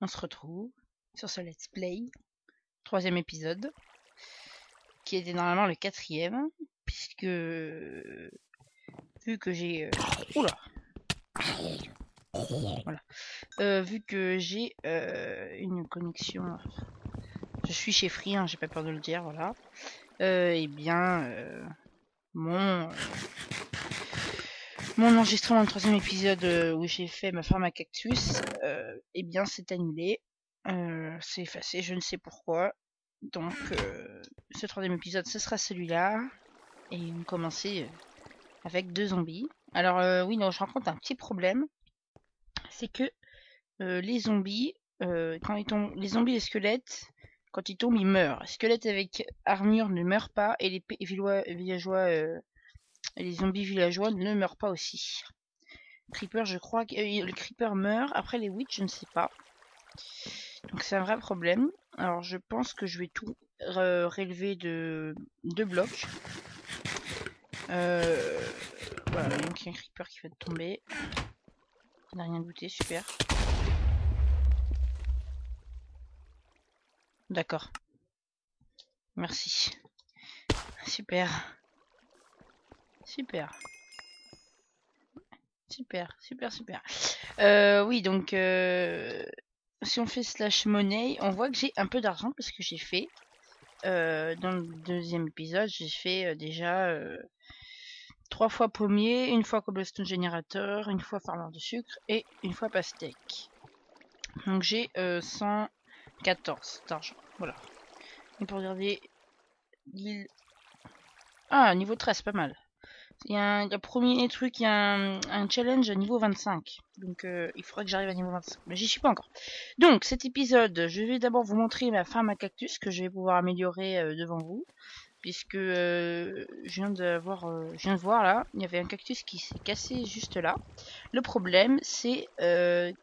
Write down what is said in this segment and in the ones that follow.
on se retrouve sur ce let's play, 3e épisode, qui était normalement le 4e, puisque vu que j'ai oula, voilà, vu que j'ai une connexion, je suis chez Free, hein, j'ai pas peur de le dire, voilà, et bien mon enregistrement du 3e épisode où j'ai fait ma ferme à cactus, et bien c'est annulé, c'est effacé, je ne sais pourquoi. Donc ce 3e épisode ce sera celui-là, et on commençait avec 2 zombies. Alors oui, non, je rencontre un petit problème, c'est que les zombies, quand ils tombent, les zombies et squelettes, quand ils tombent, ils meurent. Les squelettes avec armure ne meurent pas, et les villageois, les zombies villageois ne meurent pas aussi. Creeper, je crois que le creeper meurt. Après les witch, je ne sais pas. Donc c'est un vrai problème. Alors je pense que je vais tout relever de 2 blocs. Voilà, donc il y a un creeper qui va tomber. On n'a rien goûté, super. D'accord. Merci. Super. Super. Super, super, super. Oui, donc si on fait slash money, on voit que j'ai un peu d'argent parce que j'ai fait dans le 2e épisode, j'ai fait déjà 3 fois pommier, 1 fois cobblestone générateur, 1 fois farmer de sucre et 1 fois pastèque. Donc j'ai 114 d'argent. Voilà. Et pour regarder l'île. Ah, niveau 13, pas mal. Il y a un premier truc, il y a un challenge à niveau 25. Donc il faudra que j'arrive à niveau 25. Mais j'y suis pas encore. Donc cet épisode, je vais d'abord vous montrer ma farm à cactus que je vais pouvoir améliorer devant vous. Puisque je viens de voir là, il y avait un cactus qui s'est cassé juste là. Le problème, c'est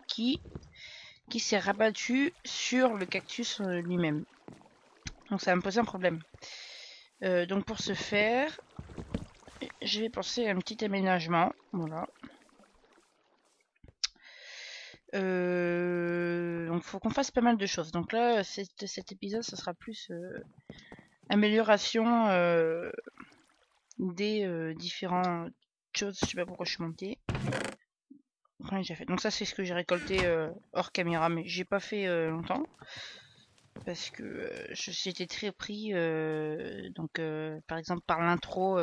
qui s'est rabattu sur le cactus lui-même. Donc ça va me poser un problème. Donc pour ce faire, je vais penser à un petit aménagement. Voilà. Donc faut qu'on fasse pas mal de choses. Donc là, cet épisode, ce sera plus amélioration des différentes choses. Je sais pas pourquoi je suis montée. Ouais, j'ai fait. Donc ça c'est ce que j'ai récolté hors caméra, mais j'ai pas fait longtemps parce que j'étais très pris donc par exemple par l'intro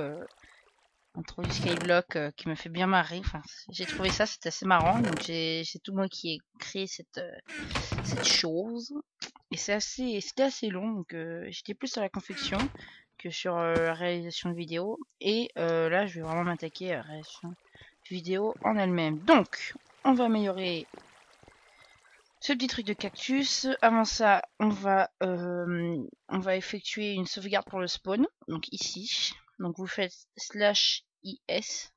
du Skyblock qui me fait bien marrer. Enfin, j'ai trouvé ça, c'était assez marrant. Donc c'est tout moi qui ai créé cette chose et c'était assez long. Donc j'étais plus sur la confection que sur la réalisation de vidéo. Et là je vais vraiment m'attaquer à la réalisation vidéo en elle-même. Donc on va améliorer ce petit truc de cactus. Avant ça, on va effectuer une sauvegarde pour le spawn. Donc ici. Donc vous faites /is.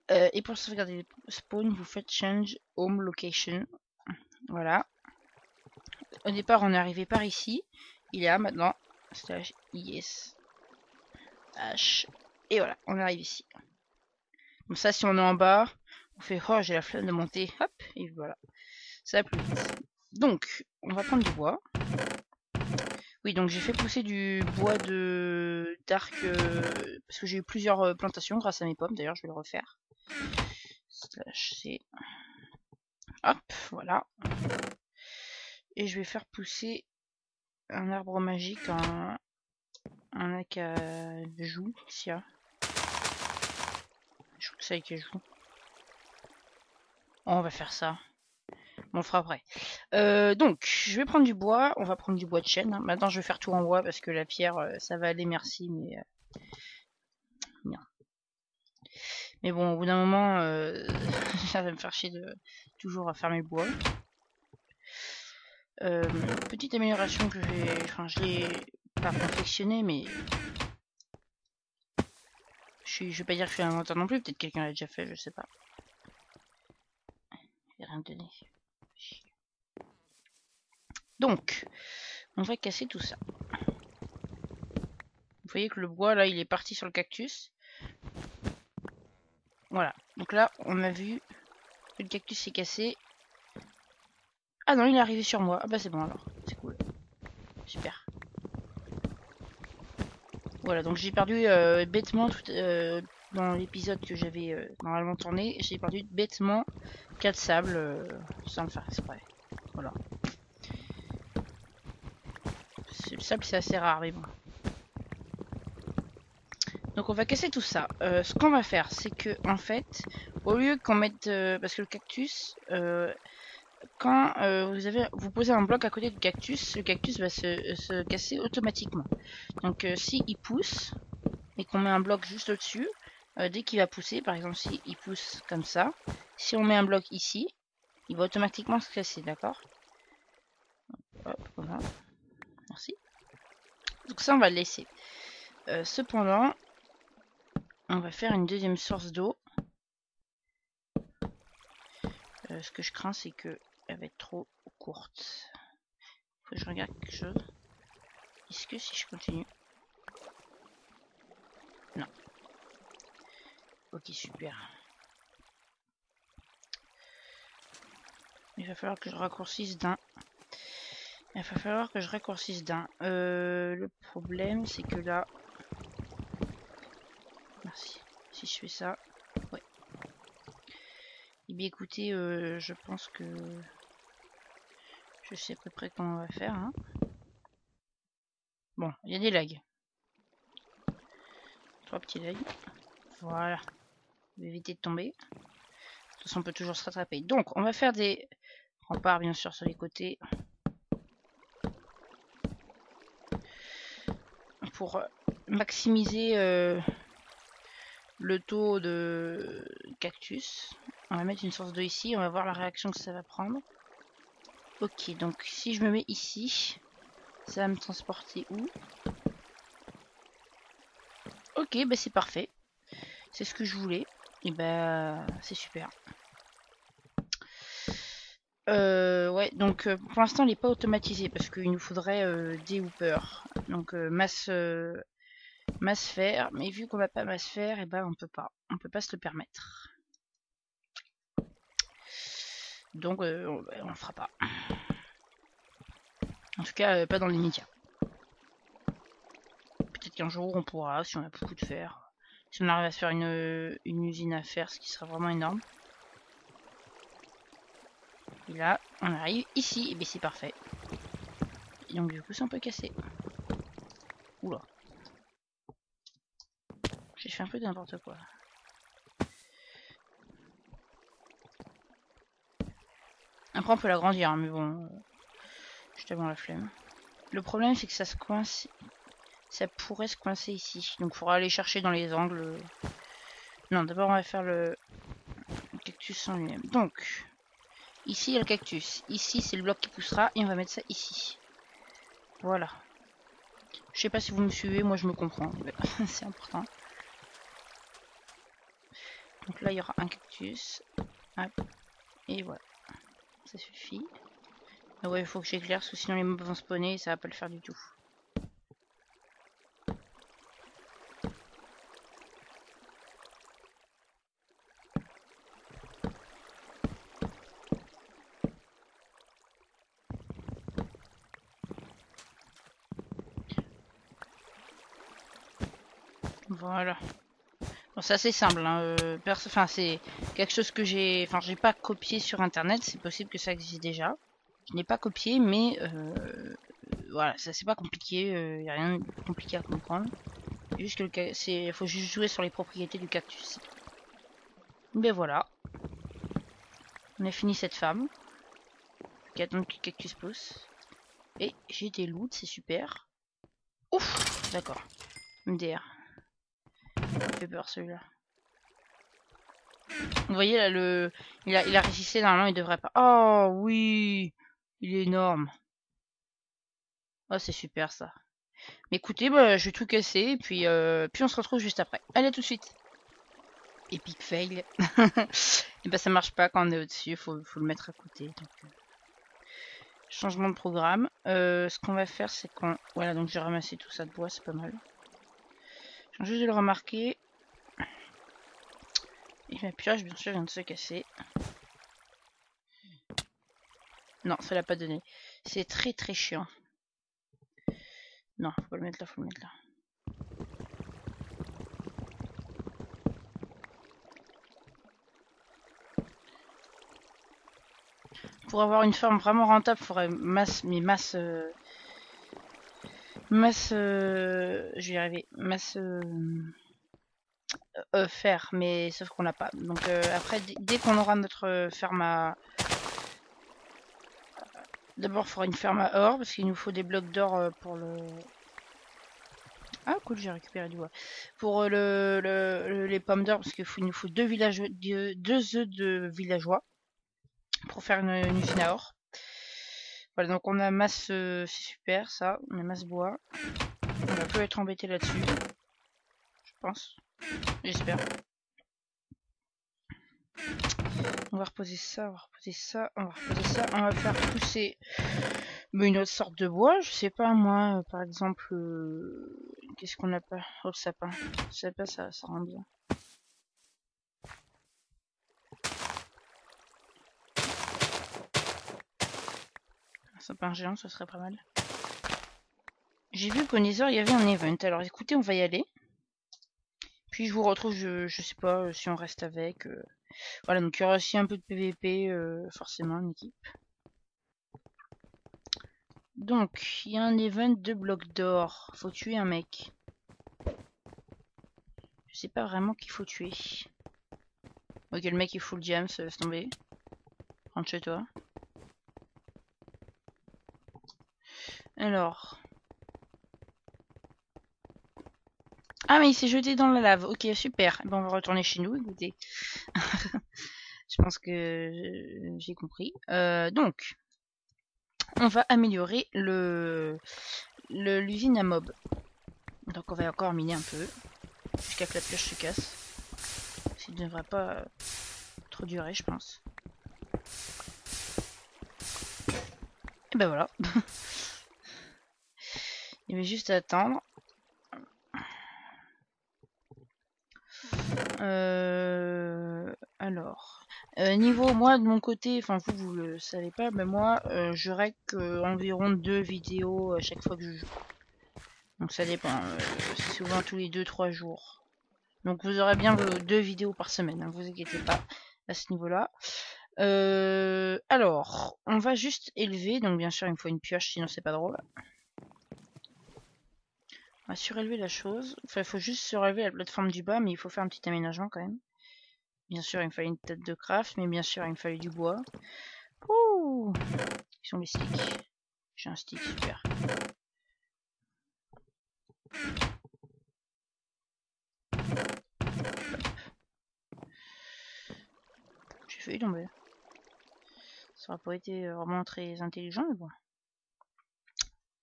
Et pour sauvegarder le spawn, vous faites change home location. Voilà. Au départ, on est arrivé par ici. Il est là maintenant. /is. H. Et voilà, on arrive ici. Comme ça, si on est en bas, on fait oh, j'ai la flemme de monter. Hop, et voilà. Ça va plus vite. Donc, on va prendre du bois. Oui, donc j'ai fait pousser du bois de d'arc parce que j'ai eu plusieurs plantations grâce à mes pommes. D'ailleurs, je vais le refaire. /c. Hop, voilà. Et je vais faire pousser un arbre magique en un acajou. Sia. Je crois que c'est acajou. Oh, on va faire ça. On le fera après. Donc, je vais prendre du bois. On va prendre du bois de chêne. Hein. Maintenant, je vais faire tout en bois parce que la pierre, ça va aller, merci, mais non. Mais bon, au bout d'un moment, ça va me faire chier de toujours fermer le bois. Petite amélioration que j'ai, enfin, je l'ai pas confectionné, mais je vais pas dire que je suis un inventeur non plus. Peut-être quelqu'un l'a déjà fait, je sais pas. J'ai rien donné. Donc, on va casser tout ça. Vous voyez que le bois là, il est parti sur le cactus. Voilà. Donc là, on a vu que le cactus s'est cassé. Ah non, il est arrivé sur moi. Ah bah c'est bon alors. C'est cool. Super. Voilà, donc j'ai perdu bêtement tout, dans l'épisode que j'avais normalement tourné. J'ai perdu bêtement 4 sables sans le faire exprès. Voilà. Le sable c'est assez rare, mais bon. Donc on va casser tout ça. Ce qu'on va faire, c'est que en fait, au lieu qu'on mette, parce que le cactus, quand vous posez un bloc à côté du cactus, le cactus va se casser automatiquement. Donc si il pousse et qu'on met un bloc juste au-dessus, dès qu'il va pousser, par exemple si il pousse comme ça, si on met un bloc ici, il va automatiquement se casser, d'accord? Hop, voilà. Merci. Donc ça on va le laisser. Cependant, on va faire une deuxième source d'eau. Ce que je crains, c'est qu'elle va être trop courte. Faut que je regarde quelque chose. Est-ce que si je continue... Non. Ok, super. Il va falloir que je raccourcisse d'un. Il va falloir que je raccourcisse d'un. Le problème, c'est que là... Merci. Si je fais ça... Ouais. Eh bien écoutez, je pense que... Je sais à peu près comment on va faire. Hein. Bon, il y a des lags. 3 petits lags. Voilà. Je vais éviter de tomber. De toute façon, on peut toujours se rattraper. Donc, on va faire des remparts, bien sûr, sur les côtés. Pour maximiser le taux de cactus. On va mettre une source d'eau ici. On va voir la réaction que ça va prendre. Ok, donc si je me mets ici, ça va me transporter où? Ok, bah c'est parfait. C'est ce que je voulais. Et bah c'est super. Ouais, donc pour l'instant il n'est pas automatisé parce qu'il nous faudrait des hoopers. Donc masse faire, mais vu qu'on n'a pas masse faire, et ben on peut pas se le permettre. Donc on le fera pas. En tout cas pas dans les médias. Peut-être qu'un jour on pourra, si on a beaucoup de fer. Si on arrive à se faire une usine à fer, ce qui sera vraiment énorme. Et là, on arrive ici, et bien c'est parfait. Et donc du coup c'est un peu cassé. Oula. J'ai fait un peu de n'importe quoi. Après on peut l'agrandir, hein, mais bon, je t'avoue la flemme. Le problème c'est que ça se coince, ça pourrait se coincer ici. Donc il faudra aller chercher dans les angles. Non, d'abord on va faire le cactus en lui-même. Donc, ici il y a le cactus. Ici c'est le bloc qui poussera et on va mettre ça ici. Voilà. Je sais pas si vous me suivez, moi je me comprends. C'est important. Donc là il y aura un cactus. Hop. Et voilà. Ça suffit. Ah ouais, il faut que j'éclaire parce que sinon les mobs vont spawner et ça va pas le faire du tout. Voilà. Bon, c'est assez simple. Hein. Enfin, c'est quelque chose que j'ai... Enfin, j'ai pas copié sur internet. C'est possible que ça existe déjà. Je n'ai pas copié, mais voilà, ça c'est pas compliqué. Il n'y a rien de compliqué à comprendre. Juste il faut juste jouer sur les propriétés du cactus. Ben voilà. On a fini cette femme. Qui attend que le cactus pousse. Et j'ai des loots, c'est super. Ouf, d'accord. MDR. Il fait peur celui-là. Vous voyez là, il a résisté, normalement il devrait pas. Oh oui, il est énorme. Oh c'est super ça. Mais écoutez, bah, je vais tout casser et puis on se retrouve juste après. Allez, à tout de suite. Epic fail. Et bah ça marche pas quand on est au-dessus, faut le mettre à côté. Donc, changement de programme. Ce qu'on va faire c'est qu'on... Voilà, donc j'ai ramassé tout ça de bois, c'est pas mal. Je viens juste de le remarquer. Et ma pioche bien sûr vient de se casser. Non, ça l'a pas donné. C'est très très chiant. Non, faut le mettre là, faut le mettre là. Pour avoir une ferme vraiment rentable, il faudrait je vais y arriver, faire, mais sauf qu'on l'a pas. Donc après, dès qu'on aura notre ferme à... D'abord, il faudra une ferme à or, parce qu'il nous faut des blocs d'or pour le... Ah cool, j'ai récupéré du bois. Pour les pommes d'or, parce qu'il nous faut deux œufs de villageois pour faire une usine à or. Voilà, donc on a masse, c'est super ça, on a masse bois. On va peu être embêté là-dessus, je pense, j'espère. On va reposer ça, on va reposer ça, on va reposer ça. On va faire pousser une autre sorte de bois, je sais pas moi, par exemple, qu'est-ce qu'on n'a pas? Oh, le sapin. Le sapin, ça rend bien. Un sapin géant, ça serait pas mal. J'ai vu qu'au Nether, il y avait un event. Alors écoutez, on va y aller. Puis je vous retrouve, je sais pas si on reste avec. Voilà, donc il y aura aussi un peu de PVP, forcément, une équipe. Donc, il y a un event de blocs d'or. Faut tuer un mec. Je sais pas vraiment qu'il faut tuer. Ok, le mec il full jams, laisse tomber. Rentre chez toi. Alors. Ah mais il s'est jeté dans la lave. Ok, super. Bon, on va retourner chez nous, écoutez. Je pense que j'ai compris. Donc, on va améliorer l'usine à mob. Donc on va encore miner un peu. Jusqu'à que la pioche se casse. Ça ne devrait pas trop durer, je pense. Et ben voilà. Il va juste attendre. Alors, niveau moi de mon côté, enfin vous le savez pas, mais moi je règle environ 2 vidéos à chaque fois que je joue. Donc ça dépend, c'est souvent tous les 2-3 jours. Donc vous aurez bien vos 2 vidéos par semaine, hein, vous inquiétez pas à ce niveau-là. Alors, on va juste élever, donc bien sûr il me faut une pioche, sinon c'est pas drôle. On va surélever la chose. Enfin, il faut juste surélever la plateforme du bas, mais il faut faire un petit aménagement quand même. Bien sûr, il me fallait une tête de craft, mais bien sûr, il me fallait du bois. Ouh, ils sont les sticks. J'ai un stick, super. J'ai failli tomber. Ça aurait pas été vraiment très intelligent, mais bon.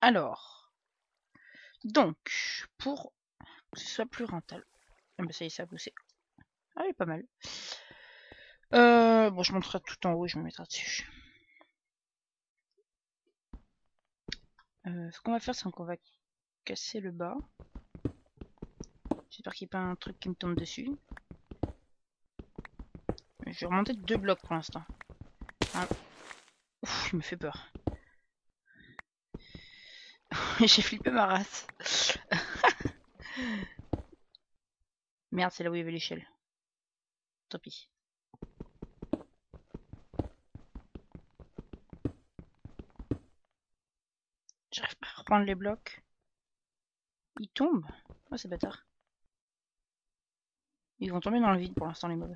Alors, donc, pour que ce soit plus rentable. Ah bah ça y est, ça a poussé. Ah, il est pas mal. Bon, je monterai tout en haut et je me mettrai dessus. Ce qu'on va faire, c'est qu'on va casser le bas. J'espère qu'il n'y a pas un truc qui me tombe dessus. Je vais remonter de 2 blocs pour l'instant. Ah. Ouf, il me fait peur. J'ai flippé ma race. Merde, c'est là où il y avait l'échelle. Tant pis. J'arrive pas à reprendre les blocs. Ils tombent. Oh, c'est bâtard. Ils vont tomber dans le vide pour l'instant, les mobs.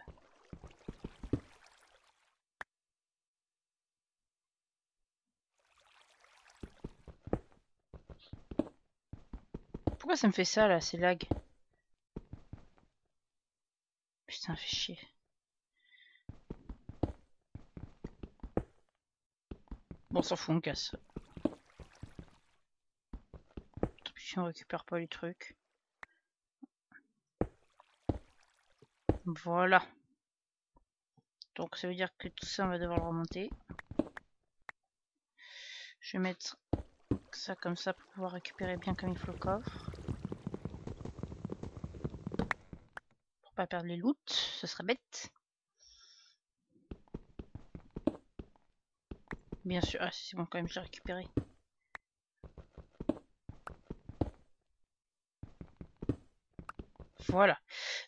Pourquoi ça me fait ça là, ces lags? Putain, fait chier. Bon, on s'en fout, on casse. Tant pis si on récupère pas les trucs. Voilà. Donc ça veut dire que tout ça, on va devoir le remonter. Je vais mettre ça comme ça pour pouvoir récupérer bien comme il faut le coffre. Pour pas perdre les loots, ce serait bête. Bien sûr. Ah, c'est bon, quand même, je l'ai récupéré. Voilà.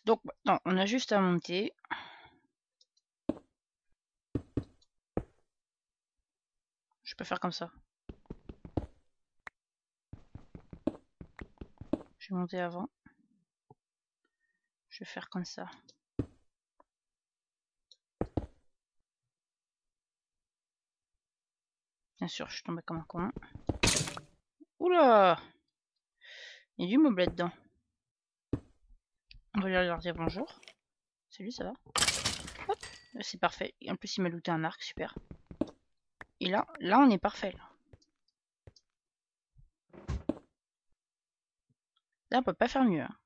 Donc, maintenant, on a juste à monter. Je peux faire comme ça. Je vais monter avant. Je vais faire comme ça. Bien sûr, je suis tombée comme un con. Oula! Il y a du meuble là-dedans. On va lui leur dire bonjour. Salut, ça va? Hop, c'est parfait. Et en plus, il m'a looté un arc, super. Et là, on est parfait. Là, on peut pas faire mieux. Hein.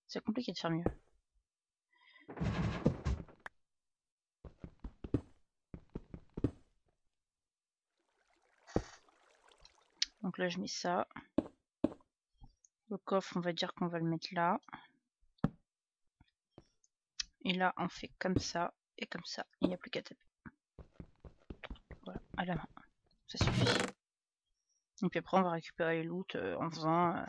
C'est compliqué de faire mieux. Donc là, je mets ça. Le coffre, on va dire qu'on va le mettre là. Et là, on fait comme ça et comme ça. Il n'y a plus qu'à taper. Voilà, à la main. Ça suffit. Et puis après, on va récupérer les loot en faisant...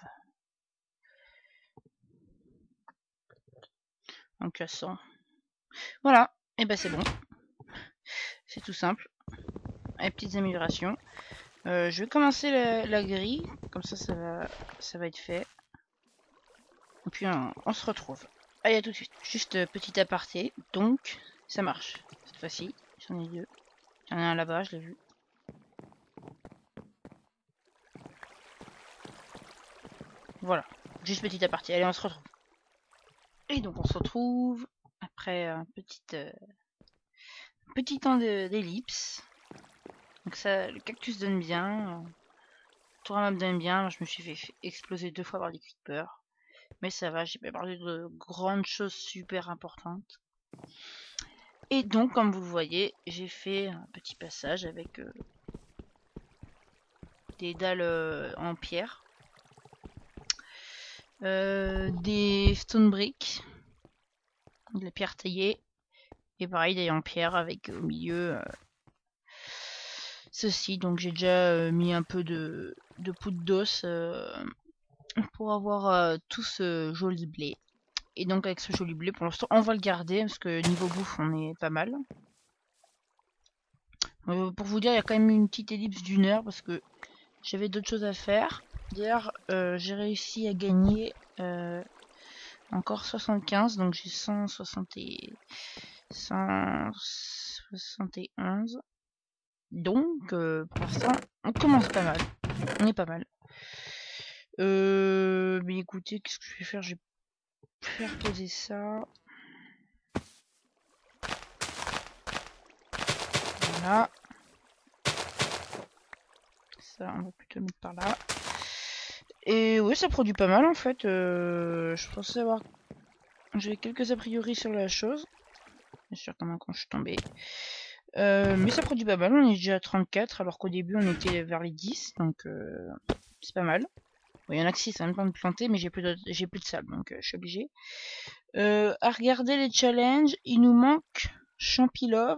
en cassant. Voilà. Et ben c'est bon. C'est tout simple. Les petites améliorations. Je vais commencer la grille. Comme ça, ça va être fait. Et puis, on se retrouve. Allez, à tout de suite. Juste petit aparté. Donc, ça marche. Cette fois-ci, j'en ai deux. Il y en a un là-bas, je l'ai vu. Voilà. Juste petit aparté. Allez, on se retrouve. Et donc, on se retrouve après un petit temps d'ellipse. Donc ça, le cactus donne bien. Tourama donne bien. Je me suis fait exploser 2 fois par des creepers. Mais ça va, j'ai pas parlé de grandes choses super importantes. Et donc, comme vous le voyez, j'ai fait un petit passage avec des dalles en pierre. Des stone bricks. De la pierre taillée. Et pareil, des en pierre avec au milieu ceci. Donc j'ai déjà mis un peu de poudre d'os pour avoir tout ce joli blé. Et donc avec ce joli blé, pour l'instant, on va le garder parce que niveau bouffe, on est pas mal. Pour vous dire, il y a quand même une petite ellipse d'1 heure parce que j'avais d'autres choses à faire. D'ailleurs, j'ai réussi à gagner encore 75, donc j'ai 171. Donc, pour l'instant, on commence pas mal. On est pas mal. Mais écoutez, qu'est-ce que je vais faire? Je vais faire poser ça. Voilà. Ça, on va plutôt mettre par là. Et oui, ça produit pas mal en fait. Je pensais avoir... J'avais quelques a priori sur la chose. Bien sûr, comme quand je suis tombée. Mais ça produit pas mal. On est déjà à 34, alors qu'au début, on était vers les 10. Donc, c'est pas mal. Bon, il y en a que 6, ça même temps de planter, mais j'ai plus de salle, donc je suis obligée. À regarder les challenges, il nous manque Champilove.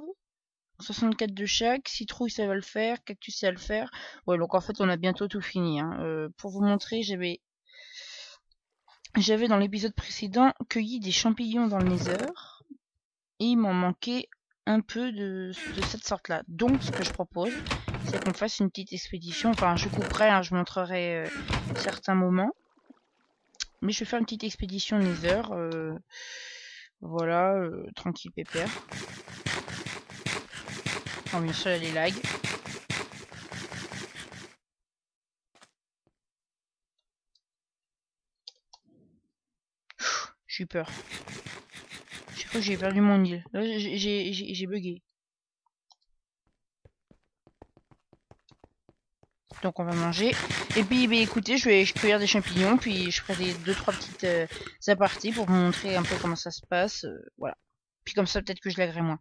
64 de chaque, citrouille ça va le faire, cactus ça va le faire. Ouais, donc en fait on a bientôt tout fini. Hein. Pour vous montrer, j'avais dans l'épisode précédent cueilli des champignons dans le Nether et il m'en manquait un peu de cette sorte-là. Donc ce que je propose, c'est qu'on fasse une petite expédition. Enfin, je couperai, hein, je montrerai certains moments, mais je vais faire une petite expédition Nether. Voilà, tranquille pépère. Oh, bien sûr, il y a les lags. J'ai eu peur. J'ai cru que j'ai perdu mon île. Là, j'ai bugué. Donc on va manger. Et puis, bah, écoutez, je vais cueillir des champignons, puis je ferai 2-3 petites apartés pour vous montrer un peu comment ça se passe. Voilà. Puis comme ça, peut-être que je lagrerai moins.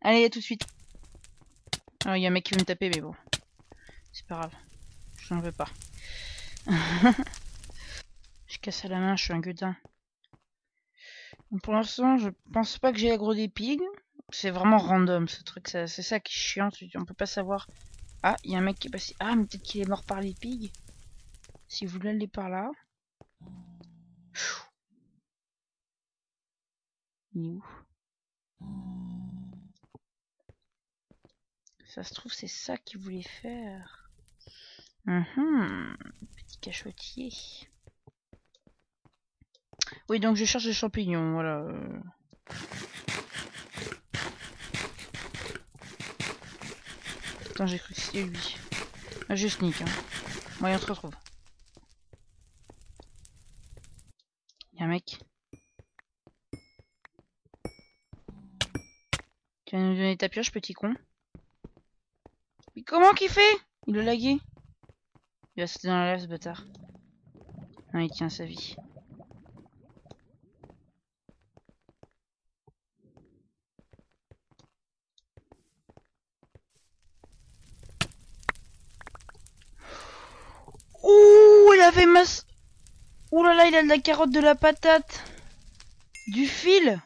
Allez, à tout de suite. Alors, il y a un mec qui veut me taper, mais bon. C'est pas grave. Je n'en veux pas. Je casse à la main, je suis un gueudin. Donc, pour l'instant, je pense pas que j'ai l'aggro des pigs. C'est vraiment random ce truc, c'est ça qui est chiant, on peut pas savoir. Ah, il y a un mec qui est passé. Ah, mais peut-être qu'il est mort par les pigs. Si vous l'allez par là. Il est où? Ça se trouve, c'est ça qu'il voulait faire. Petit cachotier. Oui, donc je cherche des champignons, voilà. Attends, j'ai cru que c'était lui. Ah, je sneak, hein. Bon, on se retrouve. Il y a un mec. Tu vas nous donner ta pioche, petit con. Mais comment qu'il fait? Il a lagué. Il va sauter dans la lave, ce bâtard. Non, il tient sa vie. Ouh, il avait masse. Ouh là là, il a de la carotte, de la patate. Du fil.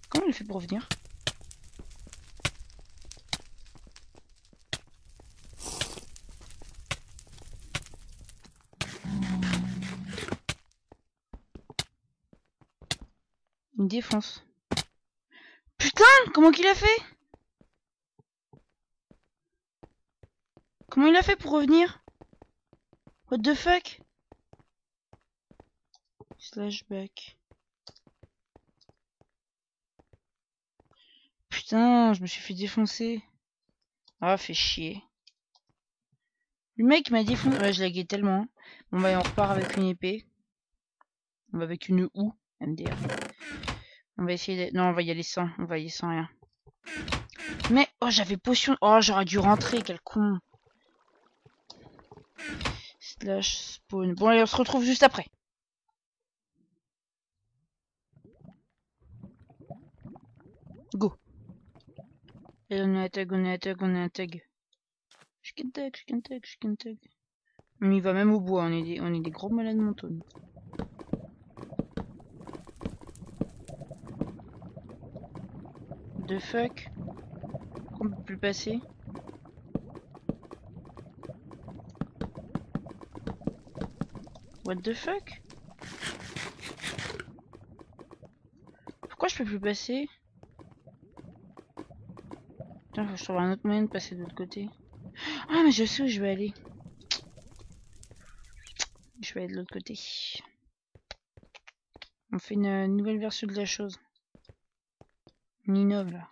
Comment il fait pour revenir? Il me défonce. Putain, comment qu'il a fait? Comment il a fait pour revenir? What the fuck? Slash back. Putain, je me suis fait défoncer. Ah, fait chier. Le mec m'a défoncé. Ouais, je laguais tellement. Bon bah, on repart avec une épée. On va avec une OU, MDR. On va essayer de... Non, on va y aller sans. On va y aller sans rien. Mais, oh, j'avais potion. Oh, j'aurais dû rentrer, quel con. Slash spawn. Bon, allez, on se retrouve juste après. Go. Et on est à tag, on est à tag, on est à tag. Chicken tag, chicken tag, chicken tag. On y va même au bois, on est des gros malades mentaux. The fuck? On peut plus passer? What the fuck? Pourquoi je peux plus passer? Putain, faut que je trouve un autre moyen de passer de l'autre côté. Ah, mais je sais où je vais aller. Je vais aller de l'autre côté. On fait une nouvelle version de la chose. On innove là.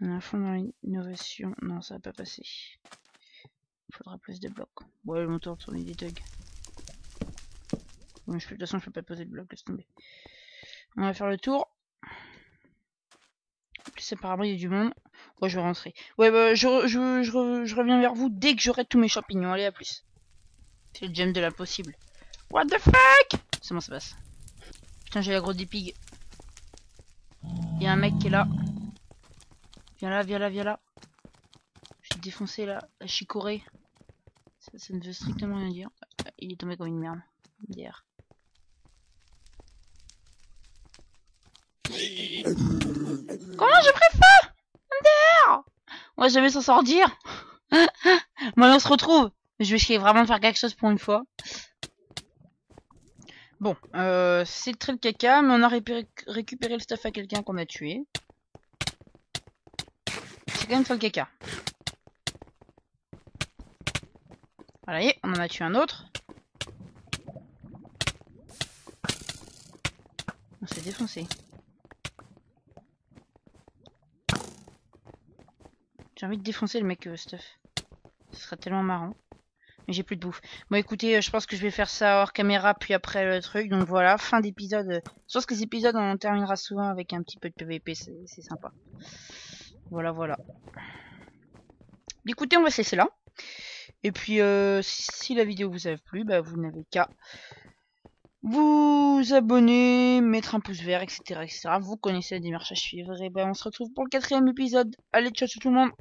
On est à fond dans l'innovation. Non, ça va pas passer. Il faudra plus de blocs. Ouais, le moteur tourne des thugs. Bon, de toute façon, je peux pas poser de blocs, laisse tomber. On va faire le tour. En plus, apparemment, il y a du monde. Ouais, je vais rentrer. Ouais, bah, je reviens vers vous dès que j'aurai tous mes champignons. Allez, à plus. C'est le gemme de l'impossible. What the fuck? C'est bon, ça passe. Putain, j'ai la grosse des pigs. Il y a un mec qui est là. Viens là, viens là, viens là. Je vais défoncer la chicorée. Ça ne veut strictement rien dire. Il est tombé comme une merde. MDR. Comment je préfère MDR? On va jamais s'en sortir. Bon, on se retrouve. Je vais essayer vraiment de faire quelque chose pour une fois. Bon, c'est très le caca, mais on a récupéré le stuff à quelqu'un qu'on a tué. C'est quand même très le caca. Voilà, y est, on en a tué un autre. On s'est défoncé. J'ai envie de défoncer le mec stuff. Ce serait tellement marrant. Mais j'ai plus de bouffe. Bon écoutez, je pense que je vais faire ça hors caméra puis après le truc. Donc voilà, fin d'épisode. Je pense que les épisodes on terminera souvent avec un petit peu de PVP, c'est sympa. Voilà, voilà. Écoutez, on va se laisser là. Et puis si la vidéo vous a plu, bah, vous n'avez qu'à vous abonner, mettre un pouce vert, etc., etc. Vous connaissez la démarche à suivre. Et ben on se retrouve pour le 4e épisode. Allez, ciao, ciao tout le monde.